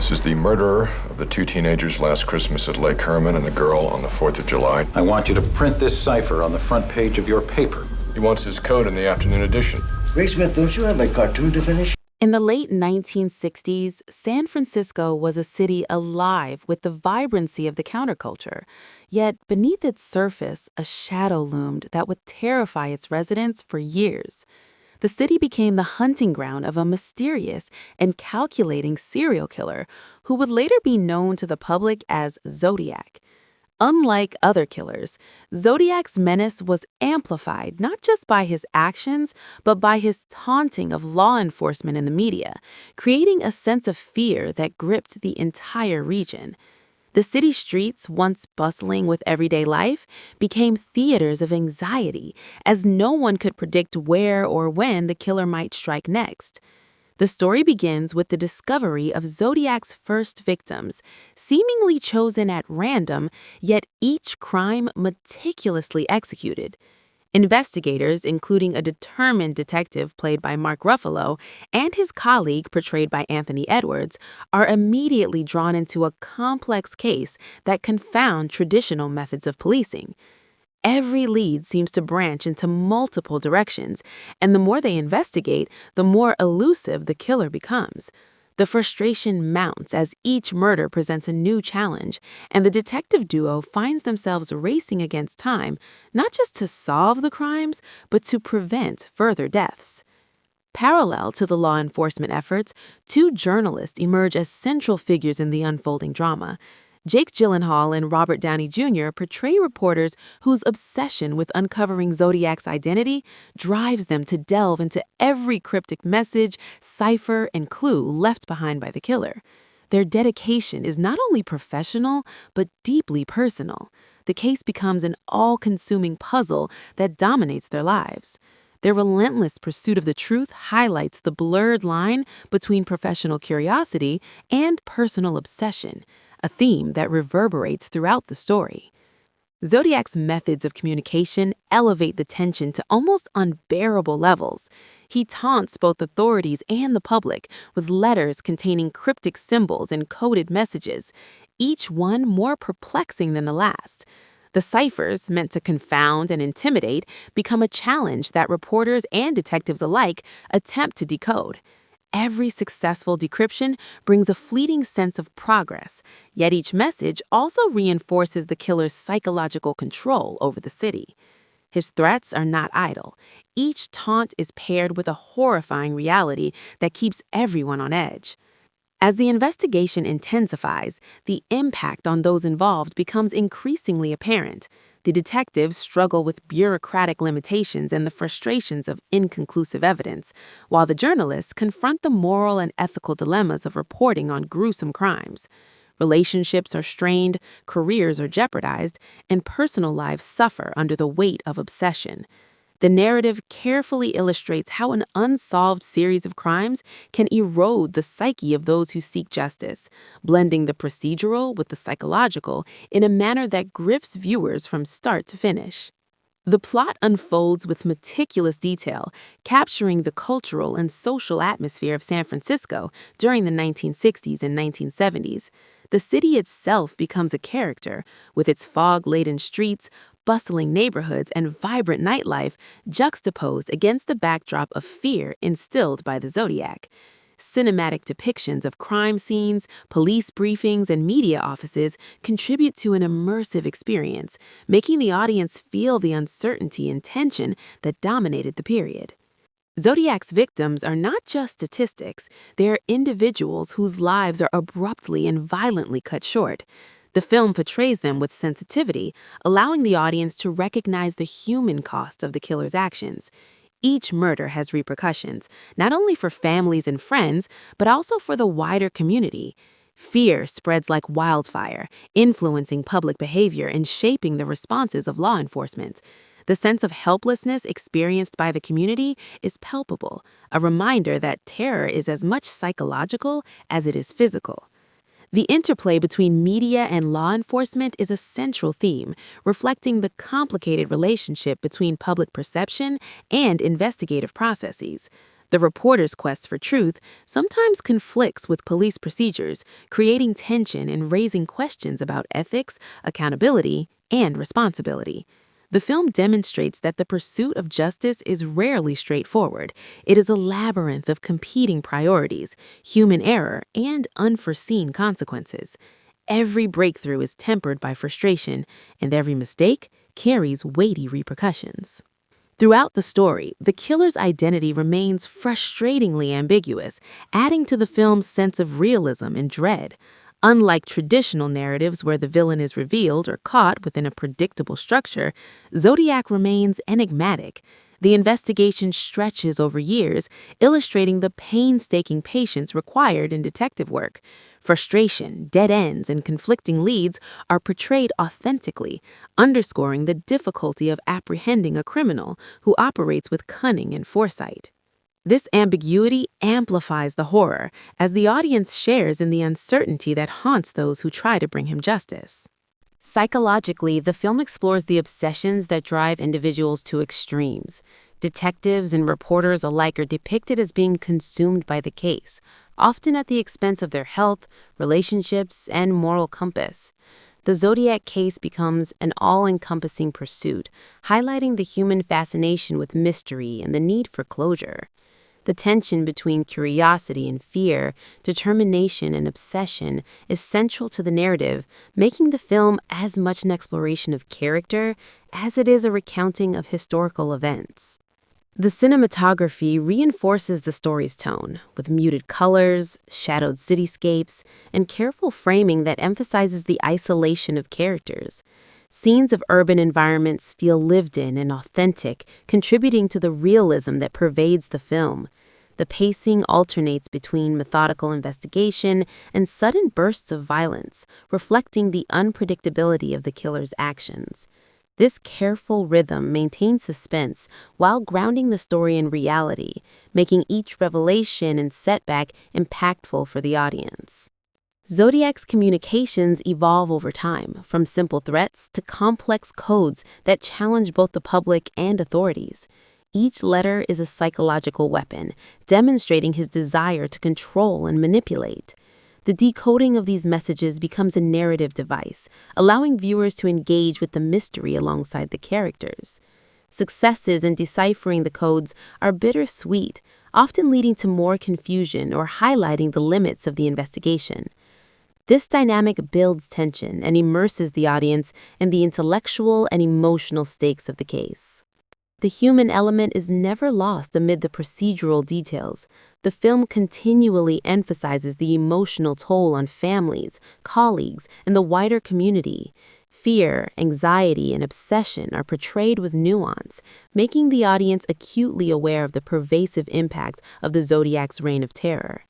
This is the murderer of the two teenagers last Christmas at Lake Herman and the girl on the 4th of July. I want you to print this cipher on the front page of your paper. He wants his code in the afternoon edition. Graysmith, don't you have a cartoon to finish? In the late 1960s, San Francisco was a city alive with the vibrancy of the counterculture. Yet, beneath its surface, a shadow loomed that would terrify its residents for years. The city became the hunting ground of a mysterious and calculating serial killer who would later be known to the public as Zodiac. Unlike other killers, Zodiac's menace was amplified not just by his actions, but by his taunting of law enforcement and the media, creating a sense of fear that gripped the entire region. The city streets, once bustling with everyday life, became theaters of anxiety, as no one could predict where or when the killer might strike next. The story begins with the discovery of Zodiac's first victims, seemingly chosen at random, yet each crime meticulously executed. Investigators, including a determined detective played by Mark Ruffalo and his colleague portrayed by Anthony Edwards, are immediately drawn into a complex case that confound traditional methods of policing. Every lead seems to branch into multiple directions, and the more they investigate, the more elusive the killer becomes. The frustration mounts as each murder presents a new challenge, and the detective duo finds themselves racing against time, not just to solve the crimes, but to prevent further deaths. Parallel to the law enforcement efforts, two journalists emerge as central figures in the unfolding drama. Jake Gyllenhaal and Robert Downey Jr. portray reporters whose obsession with uncovering Zodiac's identity drives them to delve into every cryptic message, cipher, and clue left behind by the killer. Their dedication is not only professional, but deeply personal. The case becomes an all-consuming puzzle that dominates their lives. Their relentless pursuit of the truth highlights the blurred line between professional curiosity and personal obsession, a theme that reverberates throughout the story. Zodiac's methods of communication elevate the tension to almost unbearable levels. He taunts both authorities and the public with letters containing cryptic symbols and coded messages, each one more perplexing than the last. The ciphers, meant to confound and intimidate, become a challenge that reporters and detectives alike attempt to decode. Every successful decryption brings a fleeting sense of progress, yet each message also reinforces the killer's psychological control over the city. His threats are not idle. Each taunt is paired with a horrifying reality that keeps everyone on edge. As the investigation intensifies, the impact on those involved becomes increasingly apparent. The detectives struggle with bureaucratic limitations and the frustrations of inconclusive evidence, while the journalists confront the moral and ethical dilemmas of reporting on gruesome crimes. Relationships are strained, careers are jeopardized, and personal lives suffer under the weight of obsession. The narrative carefully illustrates how an unsolved series of crimes can erode the psyche of those who seek justice, blending the procedural with the psychological in a manner that grips viewers from start to finish. The plot unfolds with meticulous detail, capturing the cultural and social atmosphere of San Francisco during the 1960s and 1970s. The city itself becomes a character, with its fog-laden streets, bustling neighborhoods, and vibrant nightlife juxtaposed against the backdrop of fear instilled by the Zodiac. Cinematic depictions of crime scenes, police briefings, and media offices contribute to an immersive experience, making the audience feel the uncertainty and tension that dominated the period. Zodiac's victims are not just statistics, they are individuals whose lives are abruptly and violently cut short. The film portrays them with sensitivity, allowing the audience to recognize the human cost of the killer's actions. Each murder has repercussions, not only for families and friends, but also for the wider community. Fear spreads like wildfire, influencing public behavior and shaping the responses of law enforcement. The sense of helplessness experienced by the community is palpable, a reminder that terror is as much psychological as it is physical. The interplay between media and law enforcement is a central theme, reflecting the complicated relationship between public perception and investigative processes. The reporter's quest for truth sometimes conflicts with police procedures, creating tension and raising questions about ethics, accountability, and responsibility. The film demonstrates that the pursuit of justice is rarely straightforward. It is a labyrinth of competing priorities, human error, and unforeseen consequences. Every breakthrough is tempered by frustration, and every mistake carries weighty repercussions. Throughout the story, the killer's identity remains frustratingly ambiguous, adding to the film's sense of realism and dread. Unlike traditional narratives where the villain is revealed or caught within a predictable structure, Zodiac remains enigmatic. The investigation stretches over years, illustrating the painstaking patience required in detective work. Frustration, dead ends, and conflicting leads are portrayed authentically, underscoring the difficulty of apprehending a criminal who operates with cunning and foresight. This ambiguity amplifies the horror as the audience shares in the uncertainty that haunts those who try to bring him justice. Psychologically, the film explores the obsessions that drive individuals to extremes. Detectives and reporters alike are depicted as being consumed by the case, often at the expense of their health, relationships, and moral compass. The Zodiac case becomes an all-encompassing pursuit, highlighting the human fascination with mystery and the need for closure. The tension between curiosity and fear, determination and obsession is central to the narrative, making the film as much an exploration of character as it is a recounting of historical events. The cinematography reinforces the story's tone, with muted colors, shadowed cityscapes, and careful framing that emphasizes the isolation of characters. Scenes of urban environments feel lived in and authentic, contributing to the realism that pervades the film. The pacing alternates between methodical investigation and sudden bursts of violence, reflecting the unpredictability of the killer's actions. This careful rhythm maintains suspense while grounding the story in reality, making each revelation and setback impactful for the audience. Zodiac's communications evolve over time, from simple threats to complex codes that challenge both the public and authorities. Each letter is a psychological weapon, demonstrating his desire to control and manipulate. The decoding of these messages becomes a narrative device, allowing viewers to engage with the mystery alongside the characters. Successes in deciphering the codes are bittersweet, often leading to more confusion or highlighting the limits of the investigation. This dynamic builds tension and immerses the audience in the intellectual and emotional stakes of the case. The human element is never lost amid the procedural details. The film continually emphasizes the emotional toll on families, colleagues, and the wider community. Fear, anxiety, and obsession are portrayed with nuance, making the audience acutely aware of the pervasive impact of the Zodiac's reign of terror.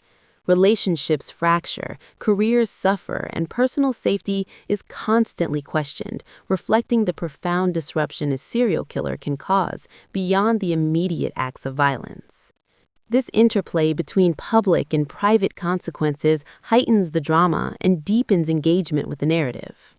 Relationships fracture, careers suffer, and personal safety is constantly questioned, reflecting the profound disruption a serial killer can cause beyond the immediate acts of violence. This interplay between public and private consequences heightens the drama and deepens engagement with the narrative.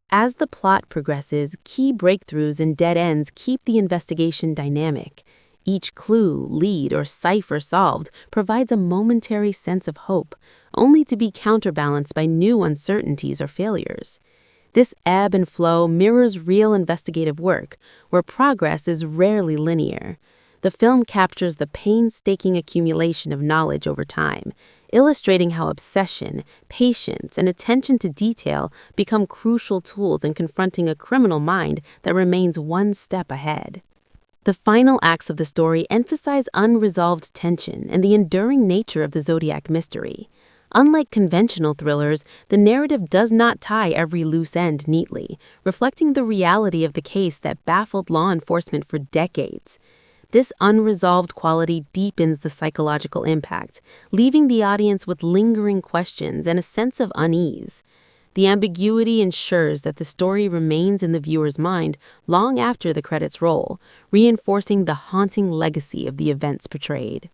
As the plot progresses, key breakthroughs and dead ends keep the investigation dynamic. Each clue, lead, or cipher solved provides a momentary sense of hope, only to be counterbalanced by new uncertainties or failures. This ebb and flow mirrors real investigative work, where progress is rarely linear. The film captures the painstaking accumulation of knowledge over time, illustrating how obsession, patience, and attention to detail become crucial tools in confronting a criminal mind that remains one step ahead. The final acts of the story emphasize unresolved tension and the enduring nature of the Zodiac mystery. Unlike conventional thrillers, the narrative does not tie every loose end neatly, reflecting the reality of the case that baffled law enforcement for decades. This unresolved quality deepens the psychological impact, leaving the audience with lingering questions and a sense of unease. The ambiguity ensures that the story remains in the viewer's mind long after the credits roll, reinforcing the haunting legacy of the events portrayed.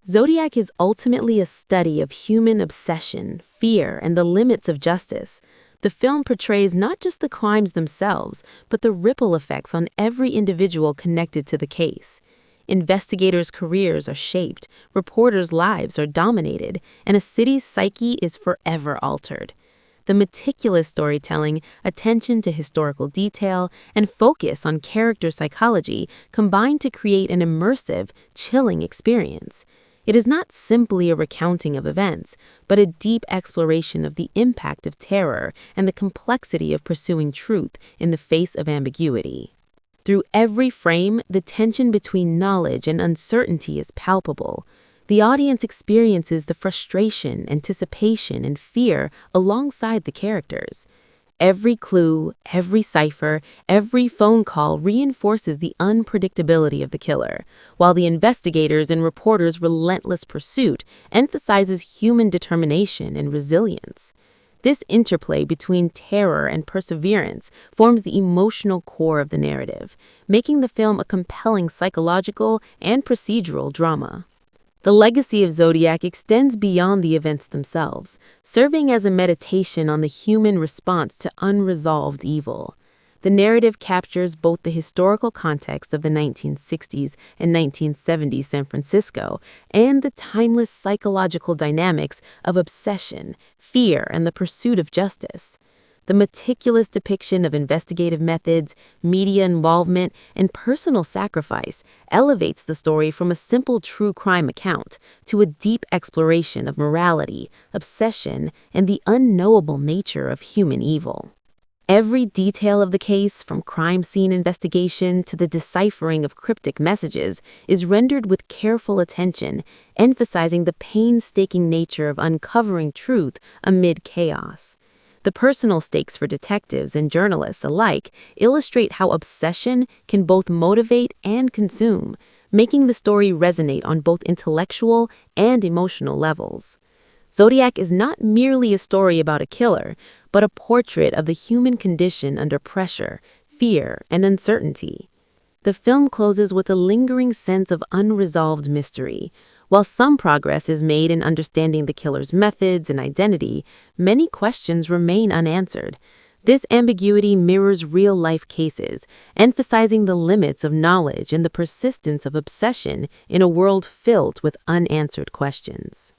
Zodiac is ultimately a study of human obsession, fear, and the limits of justice. The film portrays not just the crimes themselves, but the ripple effects on every individual connected to the case. investigators' careers are shaped, reporters' lives are dominated, and a city's psyche is forever altered. The meticulous storytelling, attention to historical detail, and focus on character psychology combine to create an immersive, chilling experience. It is not simply a recounting of events, but a deep exploration of the impact of terror and the complexity of pursuing truth in the face of ambiguity. Through every frame, the tension between knowledge and uncertainty is palpable. The audience experiences the frustration, anticipation, and fear alongside the characters. Every clue, every cipher, every phone call reinforces the unpredictability of the killer, while the investigators' and reporters' relentless pursuit emphasizes human determination and resilience. This interplay between terror and perseverance forms the emotional core of the narrative, making the film a compelling psychological and procedural drama. The legacy of Zodiac extends beyond the events themselves, serving as a meditation on the human response to unresolved evil. The narrative captures both the historical context of the 1960s and 1970s San Francisco and the timeless psychological dynamics of obsession, fear, and the pursuit of justice. The meticulous depiction of investigative methods, media involvement, and personal sacrifice elevates the story from a simple true crime account to a deep exploration of morality, obsession, and the unknowable nature of human evil. Every detail of the case, from crime scene investigation to the deciphering of cryptic messages, is rendered with careful attention, emphasizing the painstaking nature of uncovering truth amid chaos. The personal stakes for detectives and journalists alike illustrate how obsession can both motivate and consume, making the story resonate on both intellectual and emotional levels. Zodiac is not merely a story about a killer, but a portrait of the human condition under pressure, fear, and uncertainty. The film closes with a lingering sense of unresolved mystery. While some progress is made in understanding the killer's methods and identity, many questions remain unanswered. This ambiguity mirrors real-life cases, emphasizing the limits of knowledge and the persistence of obsession in a world filled with unanswered questions.